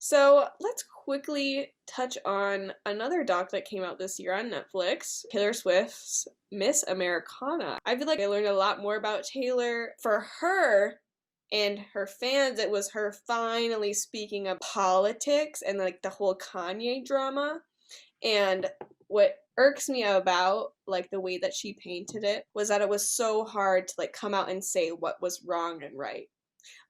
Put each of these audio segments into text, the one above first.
So let's quickly touch on another doc that came out this year on Netflix, Taylor Swift's Miss Americana. I feel like I learned a lot more about Taylor. For her and her fans, it was her finally speaking of politics and like the whole Kanye drama. And what irks me about like the way that she painted it was that it was so hard to like come out and say what was wrong and right,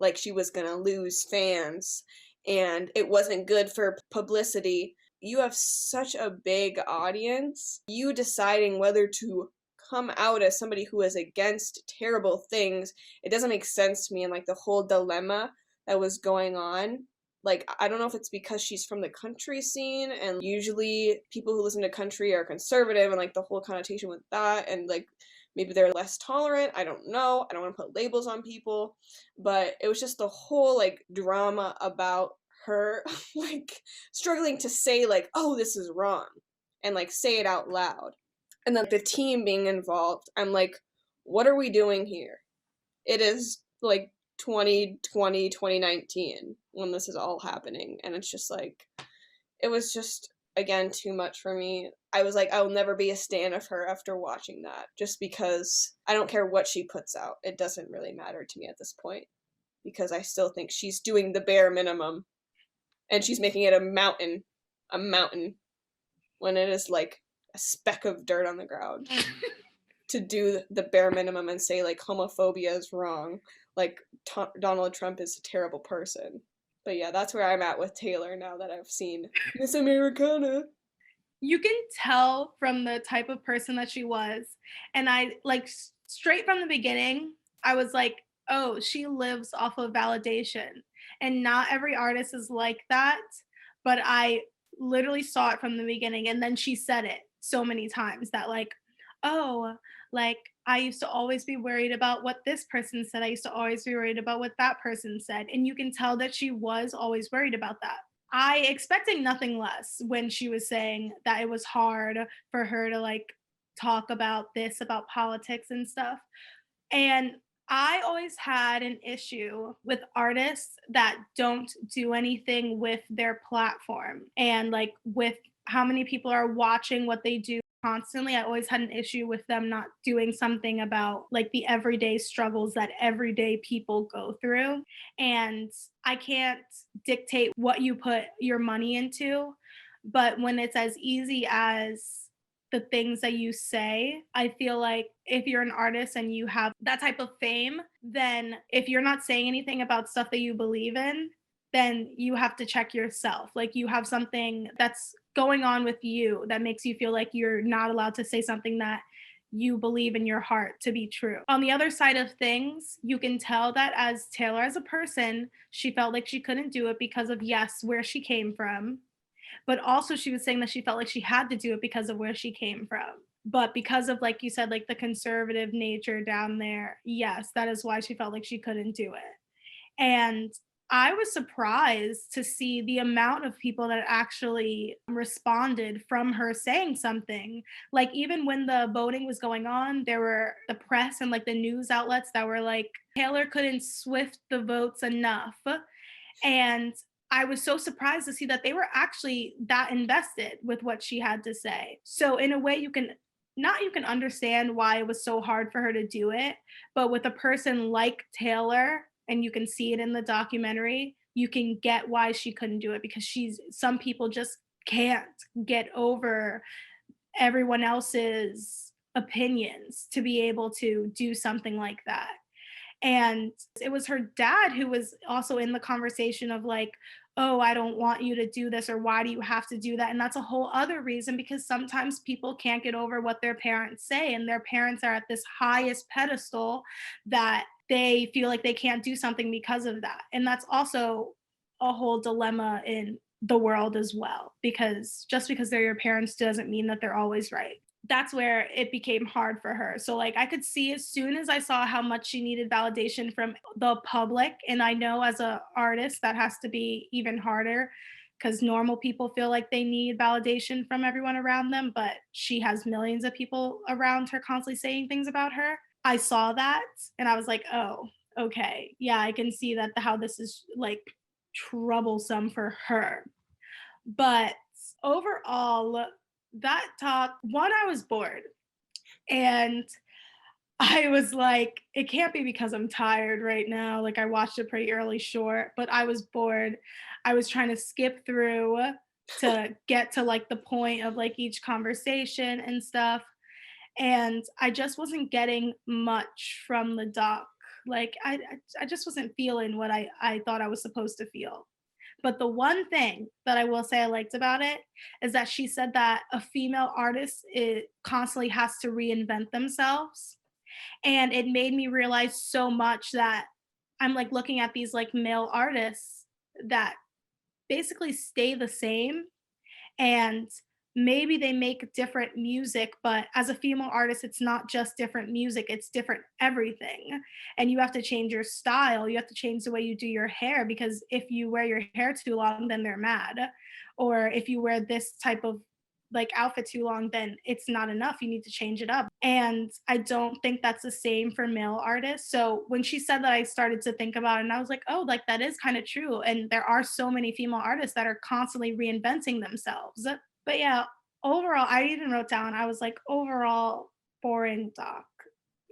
like she was gonna lose fans and it wasn't good for publicity. You have such a big audience. You deciding whether to come out as somebody who is against terrible things, it doesn't make sense to me. And like the whole dilemma that was going on, like I don't know if it's because she's from the country scene and usually people who listen to country are conservative and like the whole connotation with that, and like maybe they're less tolerant. I don't know. I don't want to put labels on people, but it was just the whole like drama about her like struggling to say like, "Oh, this is wrong," and like say it out loud. And then the team being involved. I'm like, "What are we doing here?" It is like 2020, 2019 when this is all happening, and it's just like it was just again too much for me. I was like, I'll never be a stan of her after watching that, just because I don't care what she puts out. It doesn't really matter to me at this point because I still think she's doing the bare minimum and she's making it a mountain when it is like a speck of dirt on the ground. To do the bare minimum and say like homophobia is wrong, like Donald Trump is a terrible person. But yeah, that's where I'm at with Taylor now that I've seen Miss Americana. You can tell from the type of person that she was. And I like straight from the beginning, I was like, oh, she lives off of validation. And not every artist is like that. But I literally saw it from the beginning. And then she said it so many times that, like, oh, like I used to always be worried about what this person said. I used to always be worried about what that person said. And you can tell that she was always worried about that. I expecting nothing less when she was saying that it was hard for her to like talk about this, about politics and stuff. And I always had an issue with artists that don't do anything with their platform and like with how many people are watching what they do constantly. I always had an issue with them not doing something about like the everyday struggles that everyday people go through. And I can't dictate what you put your money into, but when it's as easy as the things that you say, I feel like if you're an artist and you have that type of fame, then if you're not saying anything about stuff that you believe in, then you have to check yourself. Like you have something that's going on with you that makes you feel like you're not allowed to say something that you believe in your heart to be true. On the other side of things, you can tell that as Taylor as a person, she felt like she couldn't do it because of, yes, where she came from, but also she was saying that she felt like she had to do it because of where she came from. But because of, like you said, like the conservative nature down there, yes, that is why she felt like she couldn't do it. And I was surprised to see the amount of people that actually responded from her saying something. Like, even when the voting was going on, there were the press and like the news outlets that were like, Taylor couldn't swift the votes enough. And I was so surprised to see that they were actually that invested with what she had to say. So in a way you can understand why it was so hard for her to do it, but with a person like Taylor, and you can see it in the documentary, you can get why she couldn't do it because some people just can't get over everyone else's opinions to be able to do something like that. And it was her dad who was also in the conversation of like, oh, I don't want you to do this, or why do you have to do that? And that's a whole other reason, because sometimes people can't get over what their parents say, and their parents are at this highest pedestal that they feel like they can't do something because of that. And that's also a whole dilemma in the world as well, because just because they're your parents doesn't mean that they're always right. That's where it became hard for her. So like I could see as soon as I saw how much she needed validation from the public, and I know as a artist that has to be even harder because normal people feel like they need validation from everyone around them, but she has millions of people around her constantly saying things about her. I saw that and I was like, "Oh, okay. Yeah, I can see that how this is like troublesome for her. But overall, that talk, one, I was bored. And I was like, it can't be because I'm tired right now. Like, I watched a pretty early short, but I was bored. I was trying to skip through to get to like the point of like each conversation and stuff. And I just wasn't getting much from the doc. Like, I just wasn't feeling what I thought I was supposed to feel. But the one thing that I will say I liked about it is that she said that a female artist, it constantly has to reinvent themselves. And it made me realize so much that I'm like looking at these like male artists that basically stay the same, and maybe they make different music, but as a female artist it's not just different music, it's different everything. And you have to change your style, you have to change the way you do your hair, because if you wear your hair too long then they're mad, or if you wear this type of like outfit too long then it's not enough, you need to change it up. And I don't think that's the same for male artists. So when she said that, I started to think about it and I was like, oh, like that is kind of true, and there are so many female artists that are constantly reinventing themselves. But yeah, overall, I even wrote down, I was like, overall, boring doc.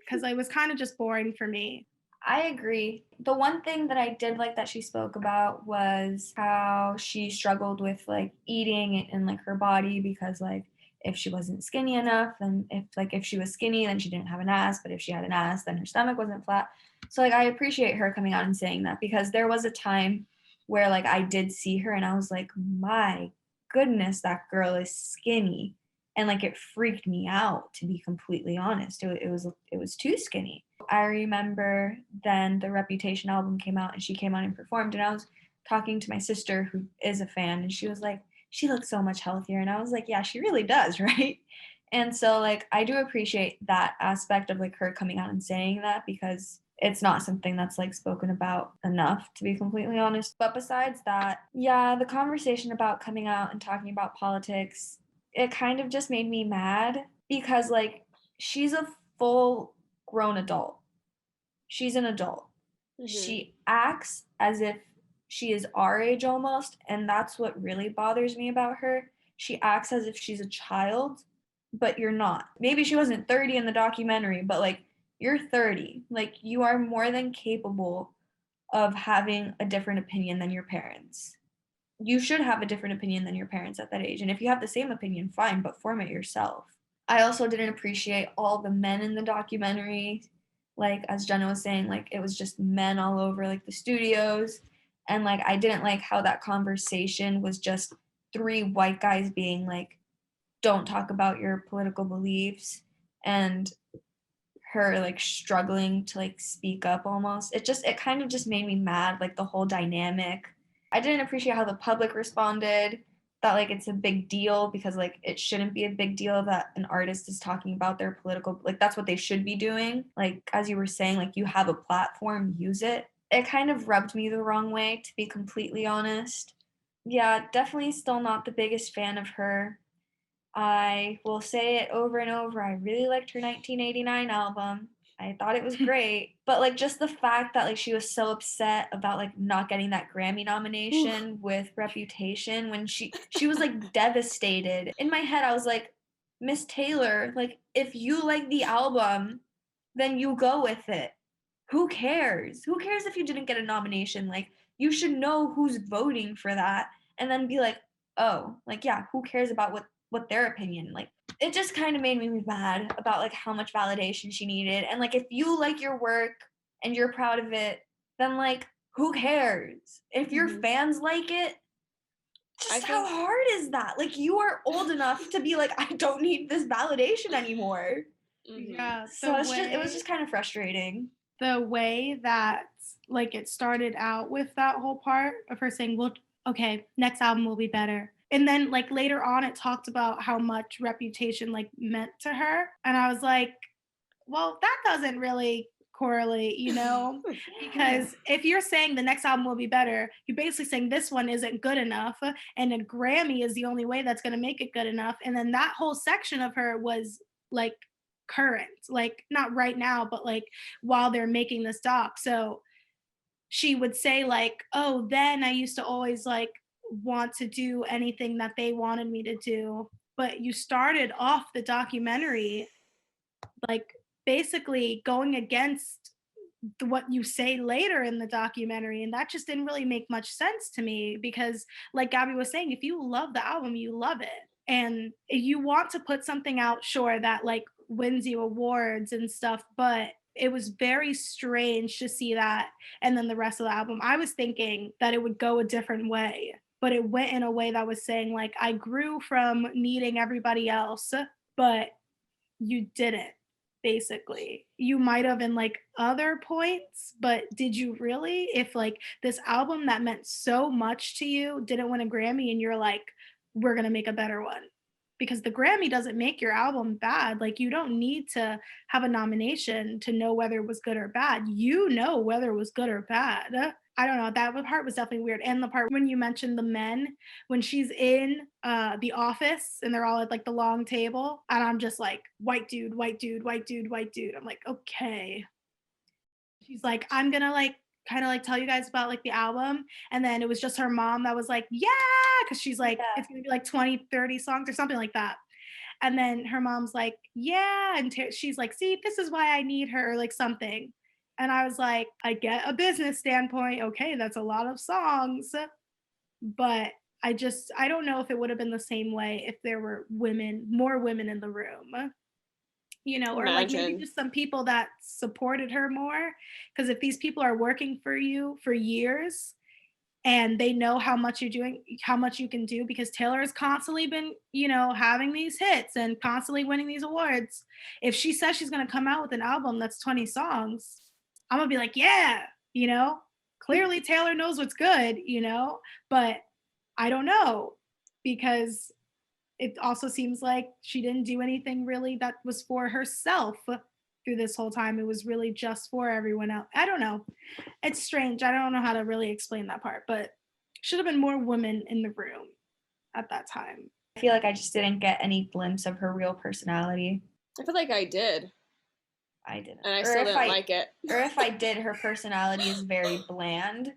Because it was kind of just boring for me. I agree. The one thing that I did like that she spoke about was how she struggled with like eating and like her body, because like if she wasn't skinny enough, then if she was skinny then she didn't have an ass, but if she had an ass then her stomach wasn't flat. So like I appreciate her coming out and saying that, because there was a time where like I did see her and I was like, my goodness, that girl is skinny. And like it freaked me out, to be completely honest. It was too skinny. I remember then the Reputation album came out and she came on and performed, and I was talking to my sister who is a fan, and she was like, she looks so much healthier. And I was like, yeah, she really does, right? And so like I do appreciate that aspect of like her coming out and saying that, because it's not something that's like spoken about enough, to be completely honest. But besides that, yeah, the conversation about coming out and talking about politics, it kind of just made me mad, because like she's a full grown adult. She's an adult. Mm-hmm. She acts as if she is our age almost, and that's what really bothers me about her. She acts as if she's a child, but you're not. Maybe she wasn't 30 in the documentary, but like you're 30. Like you are more than capable of having a different opinion than your parents. You should have a different opinion than your parents at that age. And if you have the same opinion, fine, but form it yourself. I also didn't appreciate all the men in the documentary. Like, as Jenna was saying, like, it was just men all over, like, the studios. And, like, I didn't like how that conversation was just 3 white guys being like, don't talk about your political beliefs. And her, like, struggling to, like, speak up almost. It kind of just made me mad, like, the whole dynamic. I didn't appreciate how the public responded, that like it's a big deal, because like it shouldn't be a big deal that an artist is talking about their political, like that's what they should be doing. Like as you were saying, like you have a platform, use it. It kind of rubbed me the wrong way, to be completely honest. Yeah, definitely still not the biggest fan of her. I will say it over and over, I really liked her 1989 album. I thought it was great, but like just the fact that like she was so upset about like not getting that Grammy nomination with Reputation, when she was like devastated. In my head I was like, Miss Taylor, like if you like the album, then you go with it. Who cares? Who cares if you didn't get a nomination? Like you should know who's voting for that, and then be like, "Oh, like yeah, who cares about what their opinion?" Like it just kind of made me mad about like how much validation she needed. And like if you like your work and you're proud of it, then like who cares? If your fans like it, just how hard is that? Like you are old enough to be like, I don't need this validation anymore. Yeah. So it was just kind of frustrating. The way that like it started out with that whole part of her saying, well, okay, next album will be better. And then like later on it talked about how much Reputation like meant to her. And I was like, well, that doesn't really correlate, you know? Because if you're saying the next album will be better, you're basically saying this one isn't good enough, and a Grammy is the only way that's going to make it good enough. And then that whole section of her was like current, like not right now, but like while they're making this doc. So she would say like, oh, then I used to always like want to do anything that they wanted me to do. But you started off the documentary like basically going against what you say later in the documentary, and that just didn't really make much sense to me because like Gabby was saying, if you love the album you love it, and you want to put something out, sure, that like wins you awards and stuff, but it was very strange to see that. And then the rest of the album, I was thinking that it would go a different way, but it went in a way that was saying like, I grew from needing everybody else, but you didn't. Basically, you might have in like other points, but did you really? If like this album that meant so much to you didn't win a Grammy and you're like, we're gonna make a better one, because the Grammy doesn't make your album bad. Like you don't need to have a nomination to know whether it was good or bad. You know whether it was good or bad. I don't know. That part was definitely weird. And the part when you mentioned the men, when she's in the office and they're all at like the long table, and I'm just like, white dude, white dude, white dude, white dude. I'm like, okay. She's like, I'm gonna like kind of like tell you guys about like the album. And then it was just her mom that was like, yeah, because she's like, Yeah. it's gonna be like 20, 30 songs or something like that. And then her mom's like, yeah. And she's like, see, this is why I need her, or like something. And I was like, I get a business standpoint. Okay, that's a lot of songs. But I don't know if it would have been the same way if there were women, more women in the room, you know, or like maybe Imagine. just some people that supported her more. Because if these people are working for you for years and they know how much you're doing, how much you can do, because Taylor has constantly been, you know, having these hits and constantly winning these awards. If she says she's going to come out with an album that's 20 songs, I'm going to be like, yeah, you know, clearly Taylor knows what's good, you know, but I don't know, because it also seems like she didn't do anything really that was for herself through this whole time. It was really just for everyone else. I don't know. It's strange. I don't know how to really explain that part, but should have been more women in the room at that time. I feel like I just didn't get any glimpse of her real personality. I feel like I did, I didn't. and I still didn't like it. Or if I did, her personality is very bland,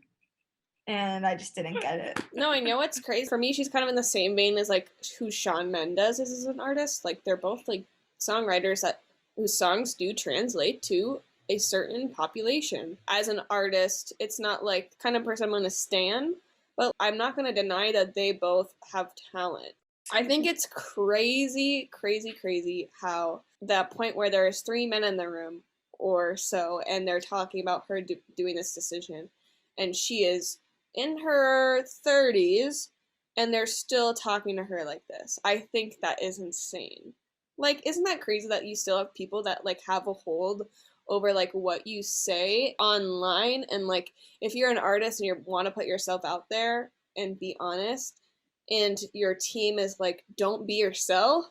and I just didn't get it. No, I know it's crazy. For me, she's kind of in the same vein as like who Shawn Mendes is as an artist. Like they're both like songwriters that whose songs do translate to a certain population. As an artist, it's not like the kind of person I'm going to stan, but I'm not going to deny that they both have talent. I think it's crazy, crazy, crazy how that point where there's 3 men in the room or so, and they're talking about her doing this decision, and she is in her 30s, and they're still talking to her like this. I think that is insane. Like, isn't that crazy that you still have people that like have a hold over like what you say online? And like, if you're an artist and you want to put yourself out there and be honest, and your team is like, don't be yourself,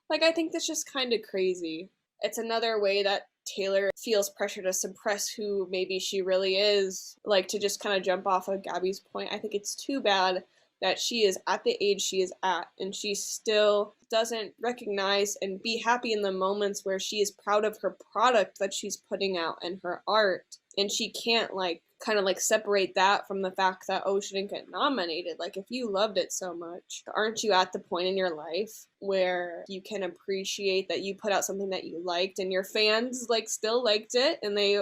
like, I think that's just kind of crazy. It's another way that Taylor feels pressure to suppress who maybe she really is, like to just kind of jump off of Gabby's point. I think it's too bad that she is at the age she is at and she still doesn't recognize and be happy in the moments where she is proud of her product that she's putting out and her art, and she can't like kind of like separate that from the fact that, oh, she didn't get nominated. Like, if you loved it so much, aren't you at the point in your life where you can appreciate that you put out something that you liked and your fans like still liked it and they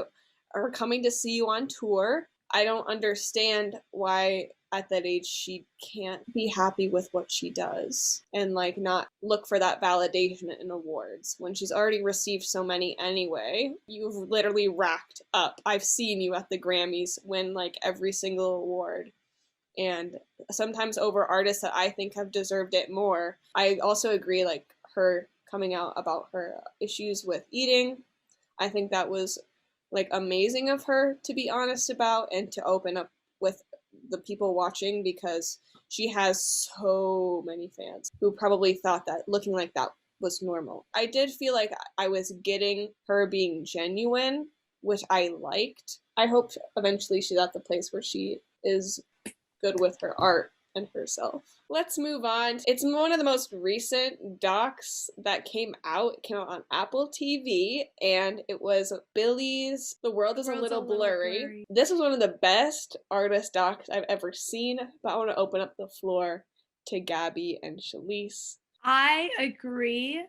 are coming to see you on tour? I don't understand why at that age she can't be happy with what she does and like not look for that validation in awards when she's already received so many anyway. You've literally racked up. I've seen you at the Grammys win like every single award, and sometimes over artists that I think have deserved it more. I also agree, like her coming out about her issues with eating, I think that was like amazing of her to be honest about and to open up with the people watching, because she has so many fans who probably thought that looking like that was normal. I did feel like I was getting her being genuine, which I liked. I hope eventually she's at the place where she is good with her art and herself. Let's move on. It's one of the most recent docs that came out. It came out on Apple TV, and it was Billie's The World is a Little Blurry. This was one of the best artist docs I've ever seen, but I want to open up the floor to Gabby and Shalise. I agree.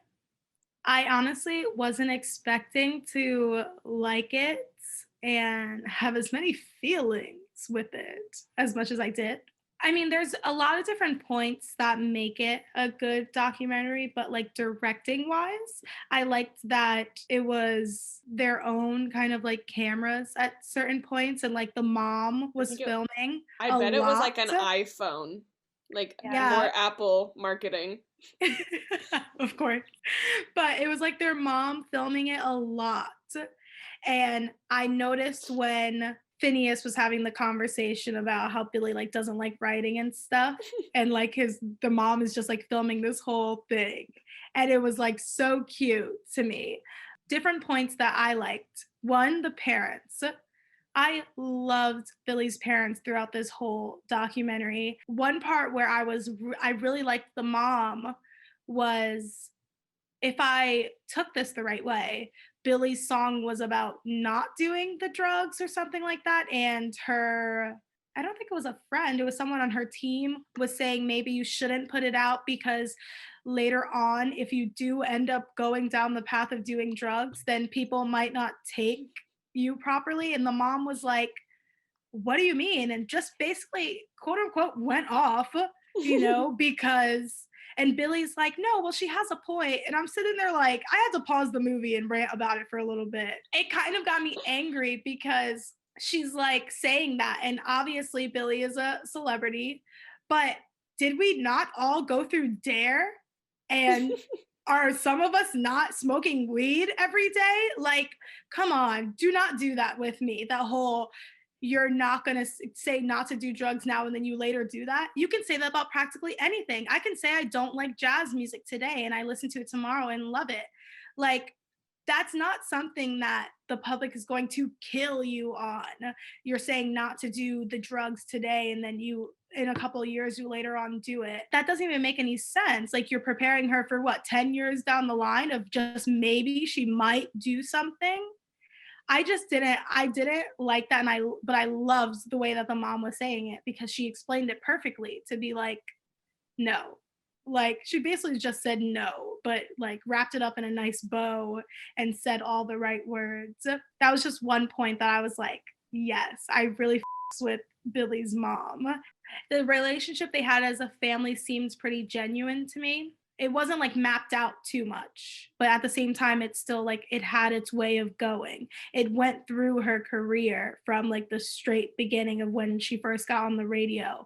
I honestly wasn't expecting to like it and have as many feelings with it as much as I did. I mean, there's a lot of different points that make it a good documentary, but like directing wise, I liked that it was their own kind of like cameras at certain points, and like the mom was filming. I bet it was like an iPhone, like more Apple marketing. Of course. But it was like their mom filming it a lot. And I noticed when Phineas was having the conversation about how Billie like doesn't like writing and stuff, and like the mom is just like filming this whole thing, and it was like so cute to me. Different points that I liked. One, the parents. I loved Billie's parents throughout this whole documentary. One part where I really liked the mom was, if I took this the right way, Billie's song was about not doing the drugs or something like that. And I don't think it was a friend, it was someone on her team, was saying maybe you shouldn't put it out because later on, if you do end up going down the path of doing drugs, then people might not take you properly. And the mom was like, what do you mean? And just basically, quote unquote, went off, because. And Billie's like, no, well, she has a point. And I'm sitting there like, I had to pause the movie and rant about it for a little bit. It kind of got me angry because she's like saying that. And obviously Billie is a celebrity, but did we not all go through DARE? And are some of us not smoking weed every day? Like, come on, do not do that with me. That whole, you're not going to say not to do drugs now and then you later do that. You can say that about practically anything. I can say I don't like jazz music today and I listen to it tomorrow and love it. Like, that's not something that the public is going to kill you on. You're saying not to do the drugs today and then you, in a couple of years, you later on do it. That doesn't even make any sense. Like, you're preparing her for what, 10 years down the line of just maybe she might do something. I didn't like that. But I loved the way that the mom was saying it, because she explained it perfectly to be like, no. Like, she basically just said no, but like wrapped it up in a nice bow and said all the right words. That was just one point that I was like, yes, I really with Billie's mom. The relationship they had as a family seems pretty genuine to me. It wasn't like mapped out too much, but at the same time, it's still like it had its way of going. It went through her career from like the straight beginning of when she first got on the radio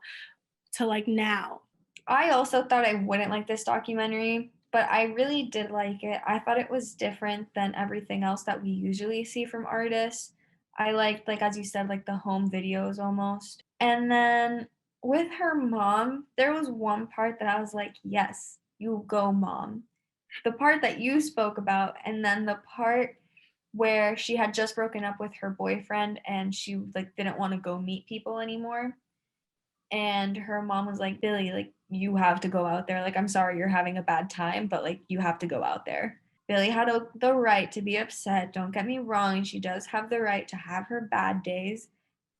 to like now. I also thought I wouldn't like this documentary, but I really did like it. I thought it was different than everything else that we usually see from artists. I liked, like, as you said, like the home videos almost. And then with her mom, there was one part that I was like, yes, you go, mom. The part that you spoke about, and then the part where she had just broken up with her boyfriend and she like didn't want to go meet people anymore. And her mom was like, Billie, like, you have to go out there. Like, I'm sorry you're having a bad time, but like, you have to go out there. Billie had the right to be upset. Don't get me wrong. She does have the right to have her bad days.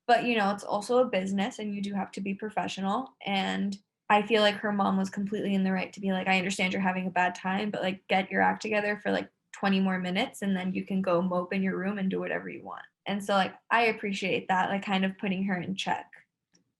But, it's also a business and you do have to be professional. And I feel like her mom was completely in the right to be like, I understand you're having a bad time, but like, get your act together for like 20 more minutes and then you can go mope in your room and do whatever you want. And so like, I appreciate that, like kind of putting her in check.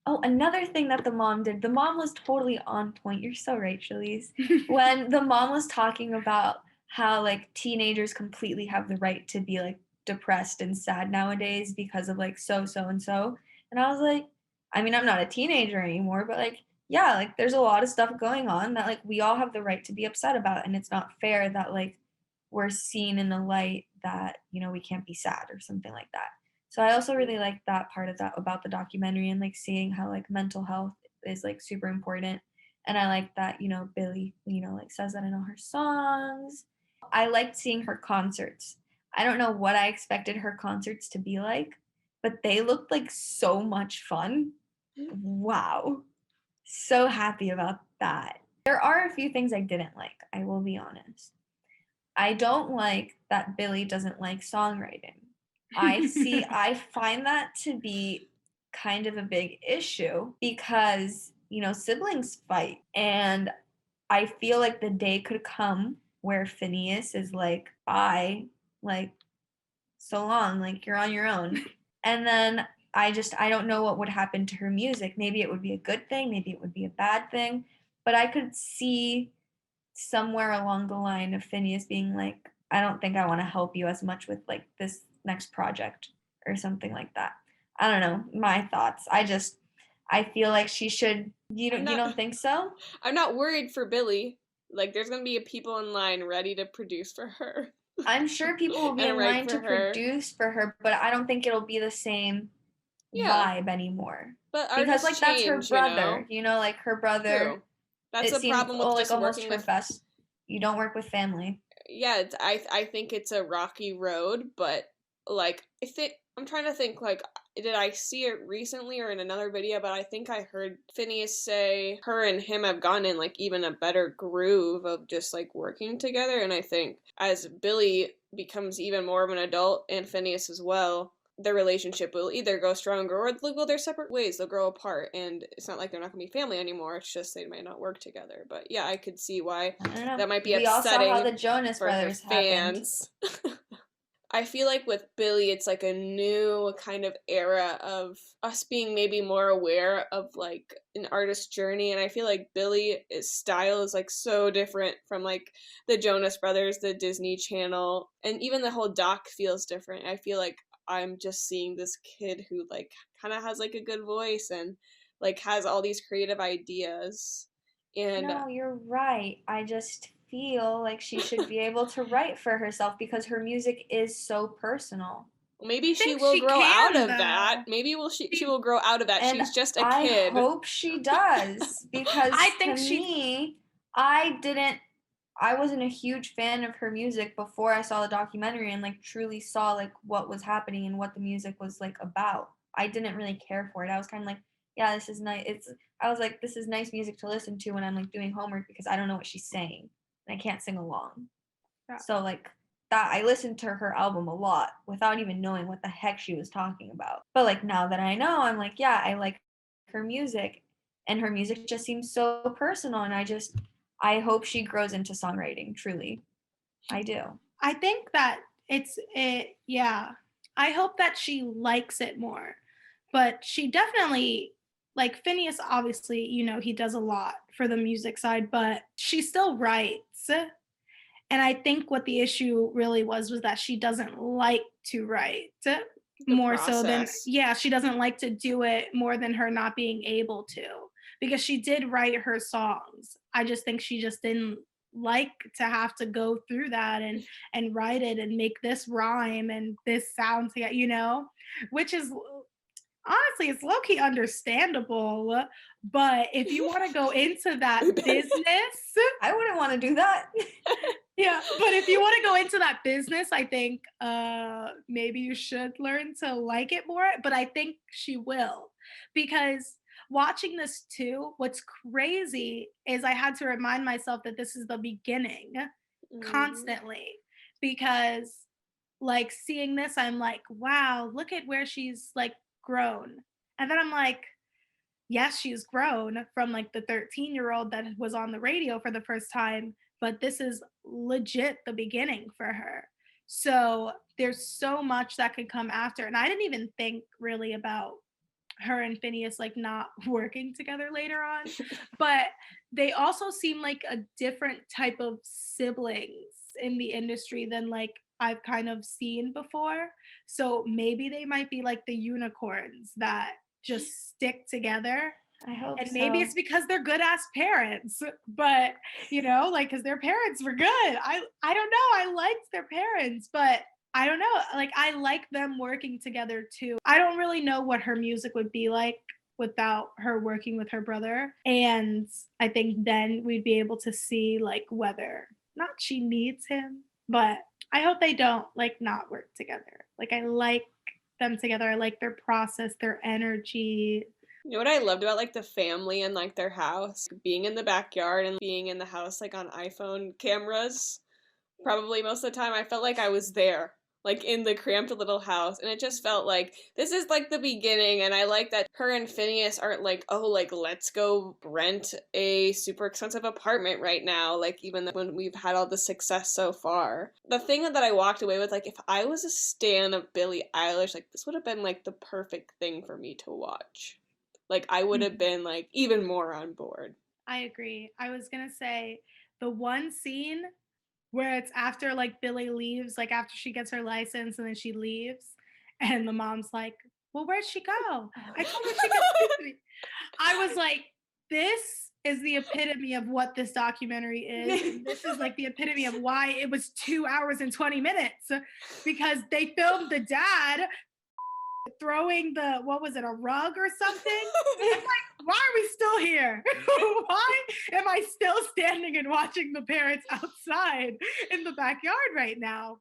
Oh, another thing that the mom did, the mom was totally on point. You're so right, Shalise. When the mom was talking about how like teenagers completely have the right to be like depressed and sad nowadays because of like so and so. And I was like, I mean, I'm not a teenager anymore, but like, yeah, like there's a lot of stuff going on that like we all have the right to be upset about. And it's not fair that like we're seen in the light that, we can't be sad or something like that. So I also really like that part of that about the documentary and like seeing how like mental health is like super important. And I like that, Billie, like says that in all her songs. I liked seeing her concerts. I don't know what I expected her concerts to be like, but they looked like so much fun. Wow. So happy about that. There are a few things I didn't like, I will be honest. I don't like that Billie doesn't like songwriting. I find that to be kind of a big issue because, siblings fight. And I feel like the day could come where Phineas is like, bye, like, so long, like, you're on your own. And then I don't know what would happen to her music. Maybe it would be a good thing, maybe it would be a bad thing. But I could see somewhere along the line of Phineas being like, I don't think I want to help you as much with like this next project or something like that. I don't know, my thoughts. I feel like she should. You don't think so? I'm not worried for Billie. Like, there's gonna be people in line ready to produce for her. I'm sure people will be in line to produce for her, but I don't think it'll be the same vibe anymore. But because like change, that's her brother, like her brother. True. That's a problem with just working with best. You don't work with family. Yeah, I think it's a rocky road, but like I'm trying to think, like, did I see it recently or in another video, but I think I heard Phineas say her and him have gone in like even a better groove of just like working together. And I think as Billie becomes even more of an adult, and Phineas as well, their relationship will either go stronger or they'll go their separate ways. They'll grow apart, and it's not like they're not gonna be family anymore. It's just they might not work together. But yeah, I could see why that might be upsetting. We all saw how the Jonas Brothers fans. I feel like with Billie, it's like a new kind of era of us being maybe more aware of like an artist's journey. And I feel like Billie's style is like so different from like the Jonas Brothers, the Disney Channel, and even the whole doc feels different. I feel like I'm just seeing this kid who like kind of has like a good voice and like has all these creative ideas. And no, you're right. I just feel like she should be able to write for herself because her music is so personal. Maybe she will grow out of that. Maybe she will grow out of that. And she's just a kid. I hope she does because I think I wasn't a huge fan of her music before I saw the documentary and like truly saw like what was happening and what the music was like about. I didn't really care for it. I was kind of like, yeah, this is nice. I was like, this is nice music to listen to when I'm like doing homework because I don't know what she's saying and I can't sing along. Yeah. So like that, I listened to her album a lot without even knowing what the heck she was talking about. But like now that I know, I'm like, yeah, I like her music, and her music just seems so personal, and I hope she grows into songwriting, truly. I do. I think that yeah. I hope that she likes it more. But she definitely, like Phineas, obviously, he does a lot for the music side, but she still writes. And I think what the issue really was that she doesn't like to write more so than, she doesn't like to do it more than her not being able to, because she did write her songs. I just think she just didn't like to have to go through that and write it and make this rhyme and this sound together, which is honestly, it's low-key understandable, but if you want to go into that business, I wouldn't want to do that. Yeah, but if you want to go into that business, I think maybe you should learn to like it more, but I think she will, because watching this too, what's crazy is I had to remind myself that this is the beginning constantly, because like seeing this, I'm like, wow, look at where she's like grown. And then I'm like, yes, she's grown from like the 13-year-old that was on the radio for the first time, but this is legit the beginning for her. So there's so much that could come after. And I didn't even think really about her and Phineas like not working together later on, but they also seem like a different type of siblings in the industry than like I've kind of seen before. So maybe they might be like the unicorns that just stick together. I hope and maybe it's because they're good ass parents, but like because their parents were good. I don't know. I liked their parents, but I don't know. Like I like them working together too. I don't really know what her music would be like without her working with her brother. And I think then we'd be able to see like whether not she needs him, but I hope they don't like not work together. Like I like them together. I like their process, their energy. You know what I loved about, like, the family and, like, their house? Being in the backyard and being in the house, like, on iPhone cameras. Probably most of the time I felt like I was there, like, in the cramped little house, and it just felt like, this is, like, the beginning, and I like that her and Phineas aren't like, "Oh, like, let's go rent a super expensive apartment right now," like, even when we've had all the success so far. The thing that I walked away with, like, if I was a stan of Billie Eilish, like, this would have been, like, the perfect thing for me to watch. Like, I would have been, like, even more on board. I agree. I was gonna say the one scene where it's after like Billie leaves, like after she gets her license and then she leaves, and the mom's like, "Well, where'd she go? I told her she could speak to me." I was like, "This is the epitome of what this documentary is. And this is like the epitome of why it was 2 hours and 20 minutes because they filmed the dad throwing the what was it, a rug or something? It's like, why are we still here? Why am I still standing and watching the parents outside in the backyard right now?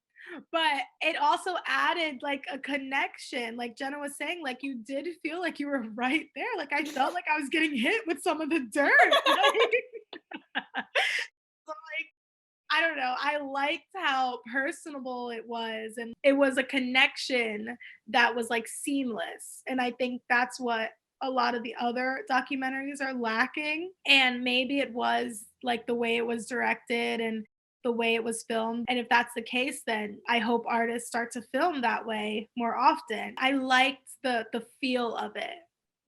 But it also added like a connection. Like Jenna was saying, like you did feel like you were right there. Like I felt like I was getting hit with some of the dirt. So, like, I don't know. I liked how personable it was, and it was a connection that was like seamless. And I think that's what a lot of the other documentaries are lacking. And maybe it was like the way it was directed and the way it was filmed. And if that's the case, then I hope artists start to film that way more often. I liked the feel of it.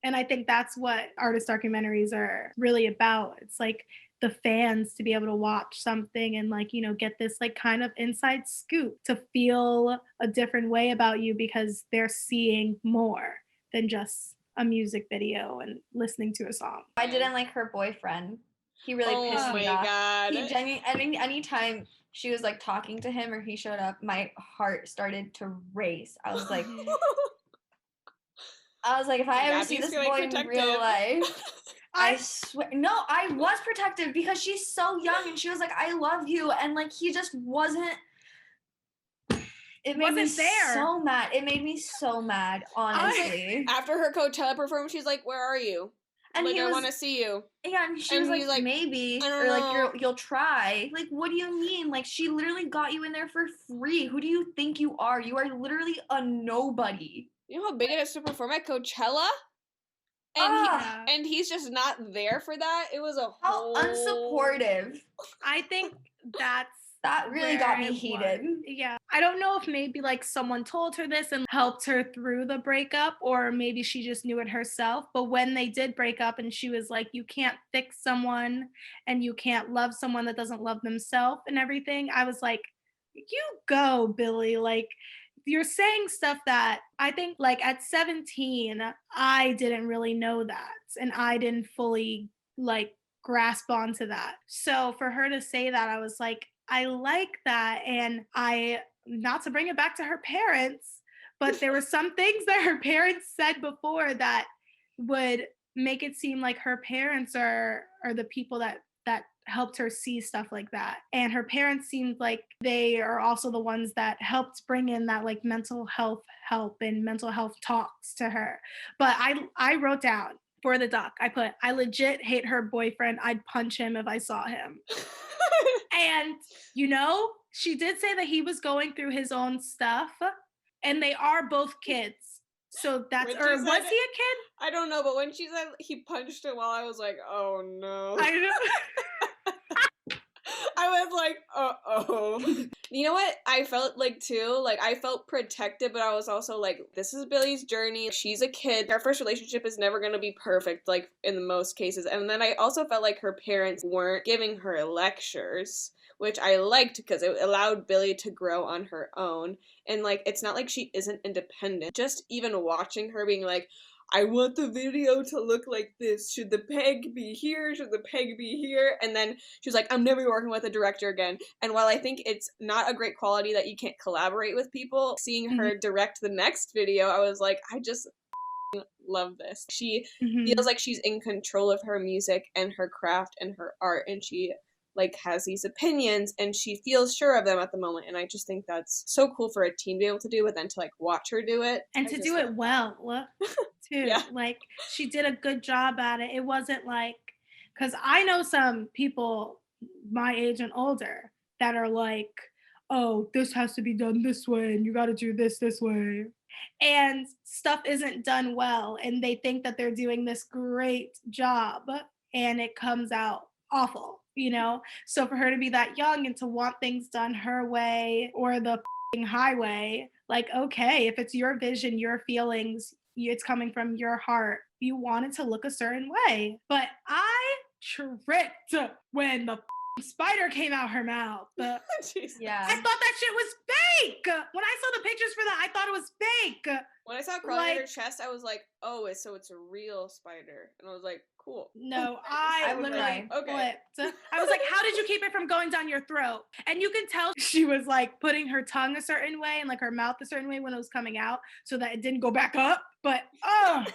And I think that's what artist documentaries are really about. It's like the fans to be able to watch something and like, you know, get this like kind of inside scoop to feel a different way about you because they're seeing more than just a music video and listening to a song. I didn't like her boyfriend. He really Oh pissed me my off. God. He genuinely, anytime she was like talking to him or he showed up, my heart started to race. I was like, if I ever see Gabby's this feeling boy in real protective. life, I swear, no, I was protective because she's so young and she was like, I love you. And like, he just wasn't, it made me Wasn't there. so mad. It made me so mad, honestly. After her Coachella performance, she's like, "Where are you?" And like, he I was, want to see you. yeah, and she And was he's like, like, maybe, "I don't or know." like you'll try. Like, what do you mean? Like, she literally got you in there for free. Who do you think you are? You are literally a nobody. You know how big it is to perform at Coachella? And Ah, and he's just not there for that. It was a how whole unsupportive. I think that's That really where got me it heated. was. Yeah. I don't know if maybe like someone told her this and helped her through the breakup, or maybe she just knew it herself. But when they did break up and she was like, you can't fix someone and you can't love someone that doesn't love themselves and everything, I was like, you go, Billie. Like, you're saying stuff that I think like at 17, I didn't really know that. And I didn't fully like grasp onto that. So for her to say that, I was like, I like that. And I, not to bring it back to her parents, but there were some things that her parents said before that would make it seem like her parents are the people that helped her see stuff like that. And her parents seemed like they are also the ones that helped bring in that like mental health help and mental health talks to her. But I wrote down for the doc, I put, I legit hate her boyfriend. I'd punch him if I saw him. And, you know, she did say that he was going through his own stuff, and they are both kids. So that's, or was he a kid? I don't know, but when she said he punched him while I was like, oh no. I know. I was like, uh-oh. You know what I felt like too? Like, I felt protected, but I was also like, this is Billie's journey. She's a kid. Our first relationship is never going to be perfect, like, in the most cases. And then I also felt like her parents weren't giving her lectures, which I liked because it allowed Billie to grow on her own. And, like, it's not like she isn't independent. Just even watching her being like, I want the video to look like this. Should the peg be here? Should the peg be here? And then she was like, I'm never working with a director again. And while I think it's not a great quality that you can't collaborate with people, seeing her direct the next video, I was like, I just love this. She feels like she's in control of her music and her craft and her art, and she like has these opinions and she feels sure of them at the moment. And I just think that's so cool for a teen to be able to do, but then to like watch her do it and to do it well. too. Yeah. Like, she did a good job at it. It wasn't like, because I know some people my age and older that are like, oh, this has to be done this way and you got to do this way. And stuff isn't done well. And they think that they're doing this great job and it comes out awful, you know? So for her to be that young and to want things done her way or the highway, like, okay, if it's your vision, your feelings, it's coming from your heart, you want it to look a certain way. But I tripped when the spider came out her mouth. Yeah. I thought that shit was fake. When I saw the pictures for that, I thought it was fake. When I saw it crawling in her chest, I was like, oh, so it's a real spider. And I was like, cool. No, I literally flipped. I was like, how did you keep it from going down your throat? And you can tell she was like putting her tongue a certain way and like her mouth a certain way when it was coming out so that it didn't go back up. But I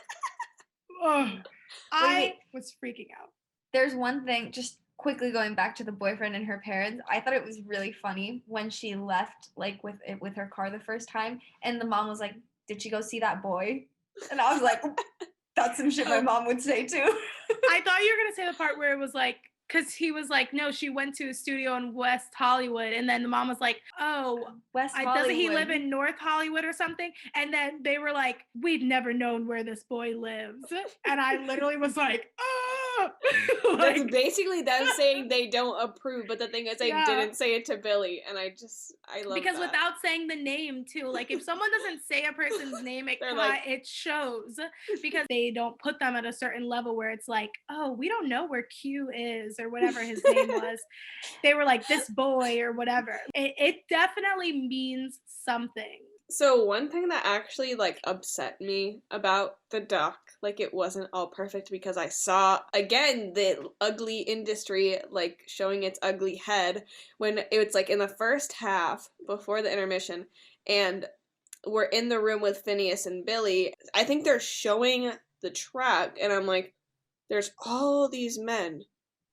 was freaking out. There's one thing, just quickly going back to the boyfriend and her parents, I thought it was really funny when she left like with her car the first time and the mom was like, did she go see that boy? And I was like, that's some shit my mom would say too. I thought you were gonna say the part where it was like, because he was like, no, she went to a studio in West Hollywood, and then the mom was like, oh, West Hollywood. Doesn't he live in North Hollywood or something? And then they were like, we've never known where this boy lives, and I literally was like, oh. Like, that's basically them saying they don't approve, but the thing is, they didn't say it to Billie, and I love because that. without saying the name too, like if someone doesn't say a person's name, it shows because they don't put them at a certain level where it's like, oh, we don't know where Q is or whatever his name was. They were like, this boy or whatever. It definitely means something. So one thing that actually like upset me about the doc, like it wasn't all perfect, because I saw again the ugly industry like showing its ugly head when it was like in the first half before the intermission, and we're in the room with Phineas and Billie. I think they're showing the track, and I'm like, there's all these men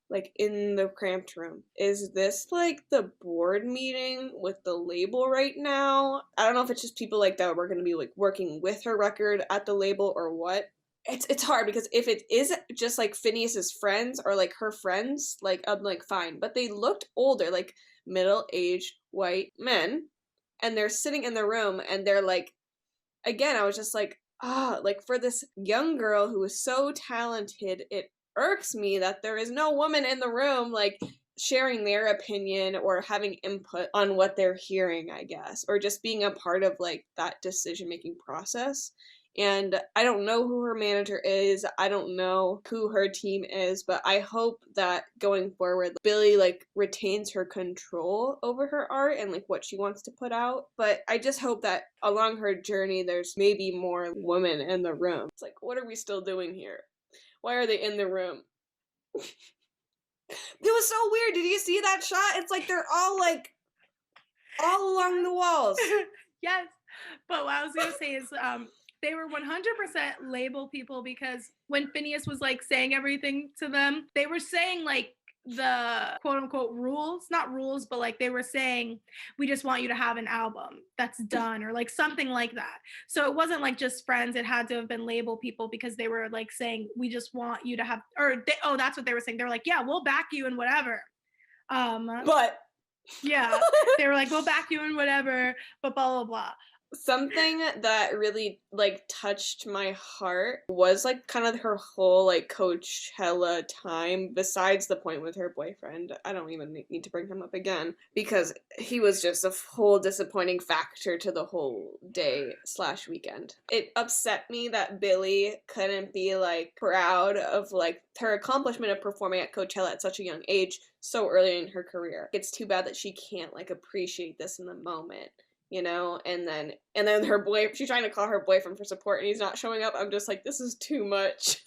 like in the cramped room. Is this like the board meeting with the label right now? I don't know if it's just people like that we're going to be like working with her record at the label or what. It's hard because if it is just like Phineas's friends or like her friends, like I'm like fine, but they looked older, like middle-aged white men, and they're sitting in the room and they're like, again, I was just like, like for this young girl who is so talented, it irks me that there is no woman in the room like sharing their opinion or having input on what they're hearing, I guess, or just being a part of like that decision-making process. And I don't know who her manager is, I don't know who her team is, but I hope that going forward Billie like retains her control over her art and like what she wants to put out. But I just hope that along her journey there's maybe more women in the room. It's like, what are we still doing here? Why are they in the room? It was so weird. Did you see that shot? It's like they're all like all along the walls. Yes. But what I was gonna say is they were 100% label people, because when Phineas was like saying everything to them, they were saying like the quote unquote rules, not rules, but like they were saying, we just want you to have an album that's done, or like something like that. So it wasn't like just friends, it had to have been label people, because they were like saying, we just want you to have, that's what they were saying. They were like, yeah, we'll back you in whatever. But yeah, they were like, we'll back you in whatever, but blah, blah, blah. Something that really like touched my heart was like kind of her whole like Coachella time, besides the point with her boyfriend. I don't even need to bring him up again because he was just a whole disappointing factor to the whole day/weekend. It upset me that Billie couldn't be like proud of like her accomplishment of performing at Coachella at such a young age so early in her career. It's too bad that she can't like appreciate this in the moment. You know, and then her she's trying to call her boyfriend for support and he's not showing up. I'm just like, this is too much.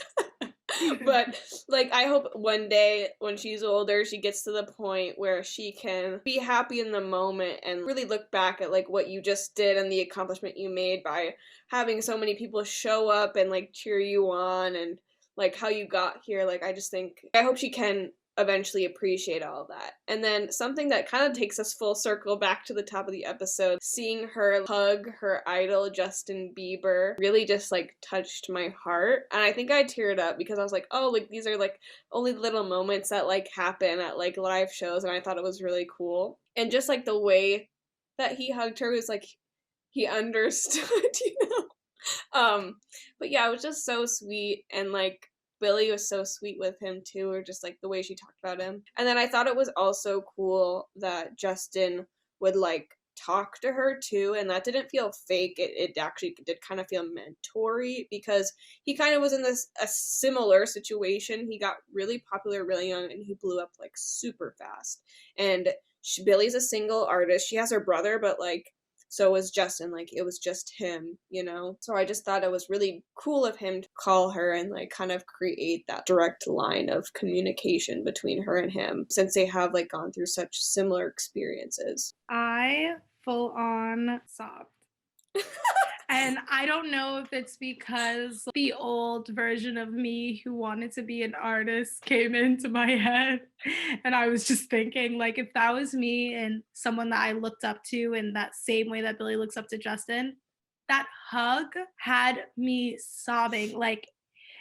But like, I hope one day when she's older, she gets to the point where she can be happy in the moment and really look back at like what you just did and the accomplishment you made by having so many people show up and like cheer you on, and like how you got here. Like, I hope she can eventually appreciate all of that. And then something that kind of takes us full circle back to the top of the episode, seeing her hug her idol Justin Bieber really just like touched my heart. And I think I teared up because I was like, oh, like these are like only little moments that like happen at like live shows, and I thought it was really cool. And just like the way that he hugged her was like he understood, you know. But yeah, it was just so sweet, and like Billie was so sweet with him too, or just like the way she talked about him. And then I thought it was also cool that Justin would like talk to her too, and that didn't feel fake. It actually did kind of feel mentory, because he kind of was in this a similar situation. He got really popular really young, and he blew up like super fast. And Billie's a single artist. She has her brother, but like so was Justin. Like it was just him, you know. So I just thought it was really cool of him to call her and like kind of create that direct line of communication between her and him, since they have like gone through such similar experiences. I full on sobbed. And I don't know if it's because the old version of me who wanted to be an artist came into my head. And I was just thinking, like, if that was me and someone that I looked up to in that same way that Billie looks up to Justin, that hug had me sobbing. Like,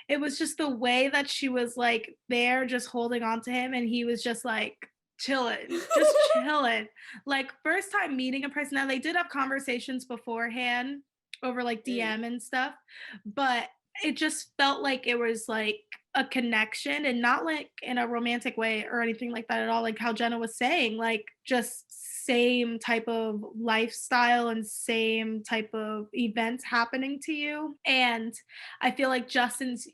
it was just the way that she was like there just holding on to him, and he was just like chilling, just chilling. Like, first time meeting a person. Now they did have conversations beforehand over like DM and stuff, but it just felt like it was like a connection, and not like in a romantic way or anything like that at all. Like how Jenna was saying, like just same type of lifestyle and same type of events happening to you. And I feel like Justin's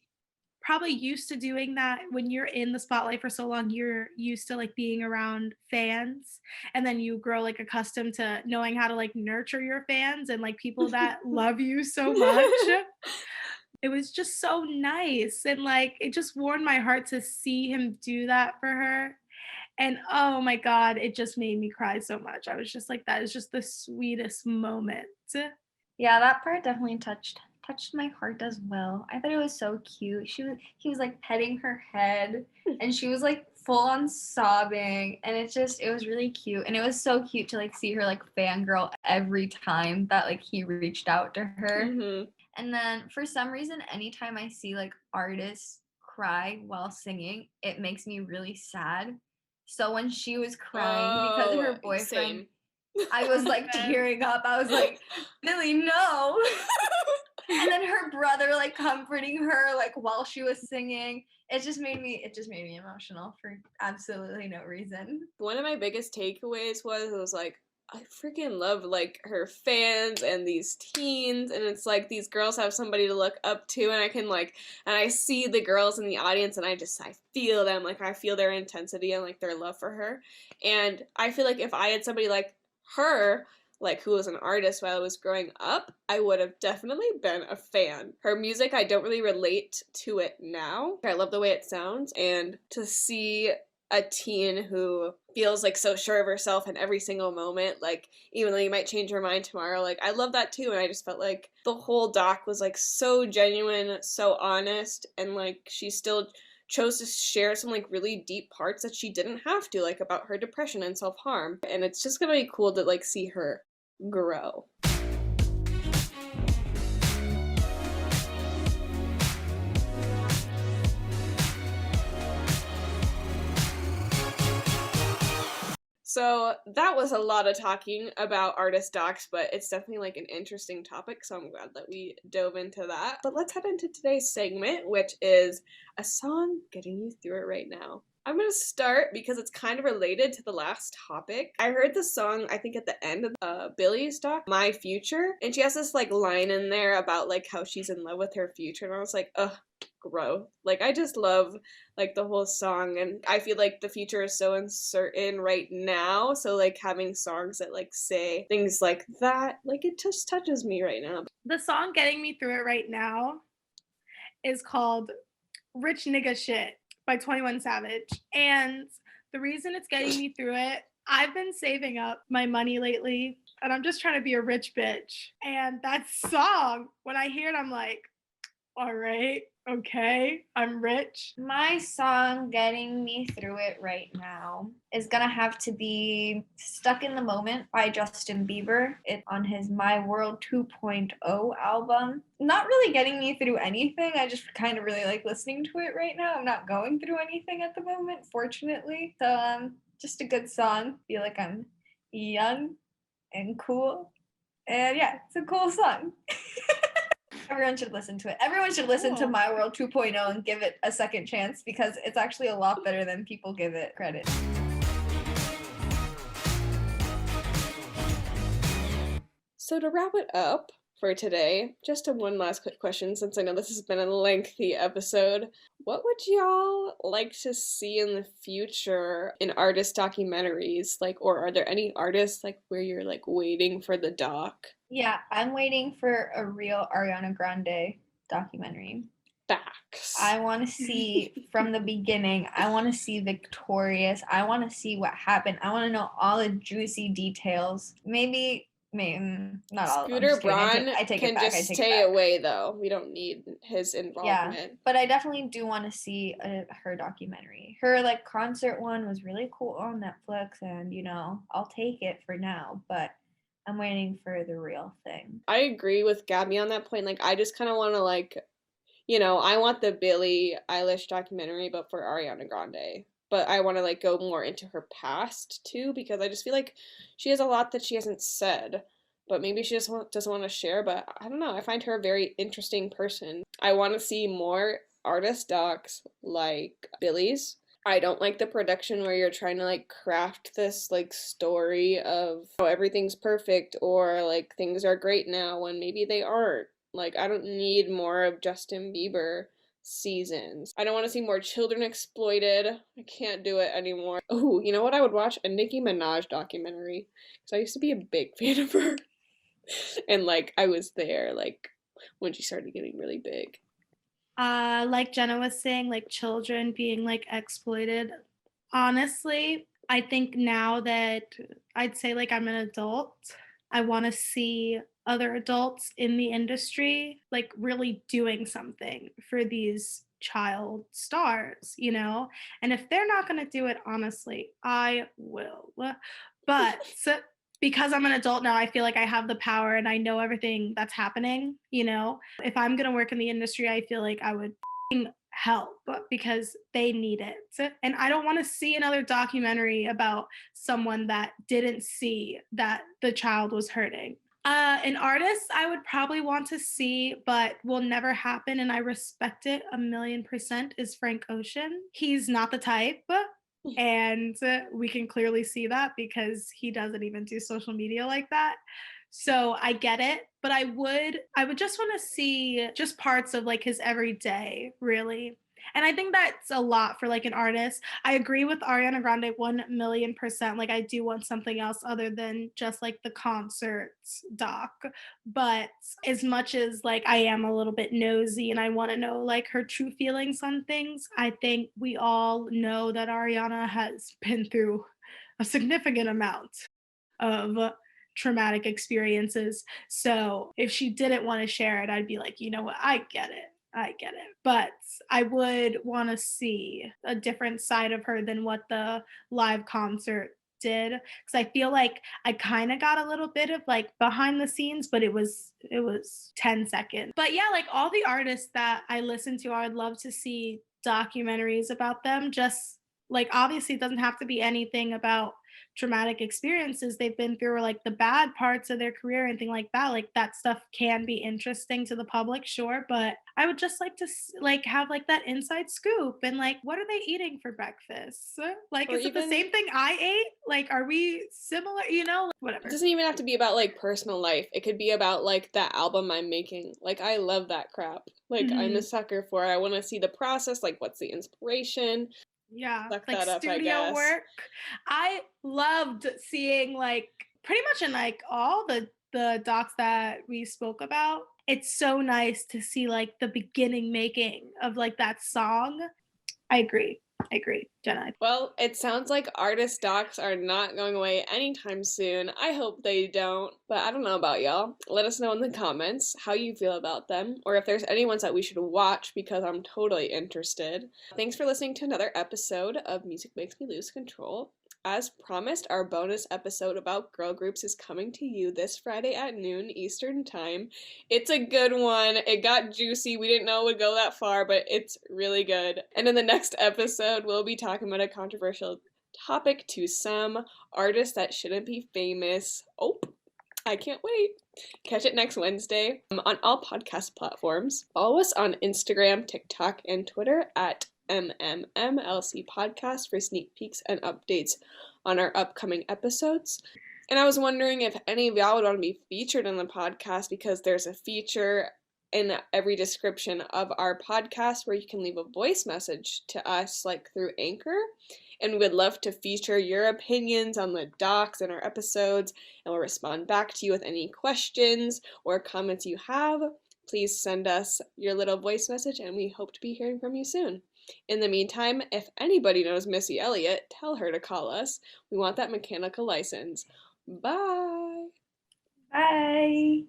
probably used to doing that. When you're in the spotlight for so long, you're used to like being around fans, and then you grow like accustomed to knowing how to like nurture your fans and like people that love you so much. It was just so nice, and like it just warmed my heart to see him do that for her. And oh my god, it just made me cry so much. I was just like, that is just the sweetest moment. Yeah, that part definitely touched my heart as well. I thought it was so cute. He was like petting her head, and she was like full on sobbing, and it was really cute. And it was so cute to like see her like fangirl every time that like he reached out to her. Mm-hmm. And then for some reason, anytime I see like artists cry while singing, it makes me really sad. So when she was crying because of her boyfriend, same. I was like tearing up. I was like, Billie, no. And then her brother like comforting her like while she was singing. It just made me emotional for absolutely no reason. One of my biggest takeaways was like, I freaking love like her fans and these teens, and it's like these girls have somebody to look up to, and I can like, and I see the girls in the audience, and I feel them, like I feel their intensity and like their love for her. And I feel like if I had somebody like her, like who was an artist while I was growing up, I would have definitely been a fan. Her music, I don't really relate to it now. I love the way it sounds, and to see a teen who feels like so sure of herself in every single moment, like even though you might change her mind tomorrow, like I love that too. And I just felt like the whole doc was like so genuine, so honest, and like she still chose to share some like really deep parts that she didn't have to, like about her depression and self-harm. And it's just gonna be cool to like see her grow. So that was a lot of talking about artist docs, but it's definitely like an interesting topic, so I'm glad that we dove into that. But let's head into today's segment, which is a song getting you through it right now. I'm going to start because it's kind of related to the last topic. I heard the song, I think at the end of Billie's doc, My Future, and she has this like line in there about like how she's in love with her future, and I was like, ugh, growth. Like I just love like the whole song, and I feel like the future is so uncertain right now, so like having songs that like say things like that, like it just touches me right now. The song getting me through it right now is called Rich Nigga Shit by 21 Savage. And the reason it's getting me through it, I've been saving up my money lately, and I'm just trying to be a rich bitch. And that song, when I hear it, I'm like, All right. Okay. I'm rich. My song getting me through it right now is gonna have to be Stuck in the Moment by Justin Bieber. It's on his My World 2.0 album. Not really getting me through anything. I just kind of really like listening to it right now. I'm not going through anything at the moment, fortunately. So just a good song. Feel like I'm young and cool. And yeah, it's a cool song. Everyone should listen to it. Everyone should listen to Cool. My World 2.0 and give it a second chance because it's actually a lot better than people give it credit. So to wrap it up for today, just one last quick question since I know this has been a lengthy episode. What would y'all like to see in the future in artist documentaries? Like, or are there any artists like where you're like waiting for the doc? Yeah, I'm waiting for a real Ariana Grande documentary. Facts. I want to see from the beginning. I want to see Victorious. I want to see what happened. I want to know all the juicy details. Maybe not all. I'm Scooter just kidding. Braun I take can it back. just I take stay it back. away though. We don't need his Yeah, involvement. but I definitely do want to see her documentary. Her like concert one was really cool on Netflix, and I'll take it for now. But I'm waiting for the real thing. I agree with Gabby on that point. Like, I just kind of want to I want the Billie Eilish documentary, but for Ariana Grande. But I want to like go more into her past too, because I just feel like she has a lot that she hasn't said, but maybe she just doesn't want to share. But I don't know. I find her a very interesting person. I want to see more artist docs like Billie's. I don't like the production where you're trying to like craft this like story of how everything's perfect or like things are great now when maybe they aren't. Like, I don't need more of Justin Bieber seasons. I don't want to see more children exploited. I can't do it anymore. Oh, you know what I would watch? A Nicki Minaj documentary. Because I used to be a big fan of her. And like I was there like when she started getting really big. Like Jenna was saying, like children being like exploited. Honestly, I think now that I'd say like I'm an adult, I want to see other adults in the industry like really doing something for these child stars, And if they're not going to do it, honestly, I will. But because I'm an adult now, I feel like I have the power and I know everything that's happening, If I'm going to work in the industry, I feel like I would help because they need it. And I don't want to see another documentary about someone that didn't see that the child was hurting. An artist I would probably want to see, but will never happen, and I respect it 1,000,000%, is Frank Ocean. He's not the type, and we can clearly see that because he doesn't even do social media like that. So I get it, but I would just want to see just parts of like his everyday, really. And I think that's a lot for like an artist. I agree with Ariana Grande 1,000,000%. Like I do want something else other than just like the concerts doc. But as much as like I am a little bit nosy and I want to know like her true feelings on things, I think we all know that Ariana has been through a significant amount of traumatic experiences. So if she didn't want to share it, I'd be like, you know what, I get it. But I would want to see a different side of her than what the live concert did, because I feel like I kind of got a little bit of like behind the scenes, but it was 10 seconds. But yeah, like all the artists that I listen to, I would love to see documentaries about them. Just like obviously it doesn't have to be anything about traumatic experiences they've been through or like the bad parts of their career, anything like that. Like that stuff can be interesting to the public, sure, but I would just like to like have like that inside scoop and like what are they eating for breakfast? Like, Or is it the even- same thing I ate? Like, are we similar? Whatever. It doesn't even have to be about like personal life. It could be about like that album I'm making. Like I love that crap. Like I'm a sucker for it. I want to see the process, like what's the inspiration. Yeah, Suck like that up, I studio guess. work. I loved seeing like pretty much in like all the docs that we spoke about. It's so nice to see like the beginning making of like that song. I agree. I agree, Jenna. Well, it sounds like artist docs are not going away anytime soon. I hope they don't, but I don't know about y'all. Let us know in the comments how you feel about them, or if there's any ones that we should watch, because I'm totally interested. Thanks for listening to another episode of Music Makes Me Lose Control. As promised, our bonus episode about girl groups is coming to you this Friday at noon Eastern Time. It's a good one. It got juicy. We didn't know it would go that far, but it's really good. And in the next episode, we'll be talking about a controversial topic to some, artists that shouldn't be famous. Oh, I can't wait. Catch it next Wednesday on all podcast platforms. Follow us on Instagram, TikTok, and Twitter at MMMLC Podcast for sneak peeks and updates on our upcoming episodes. And I was wondering if any of y'all would want to be featured in the podcast, because there's a feature in every description of our podcast where you can leave a voice message to us, like through Anchor. And we'd love to feature your opinions on the docs in our episodes, and we'll respond back to you with any questions or comments you have. Please send us your little voice message, and we hope to be hearing from you soon. In the meantime, if anybody knows Missy Elliott, tell her to call us. We want that mechanical license. Bye! Bye.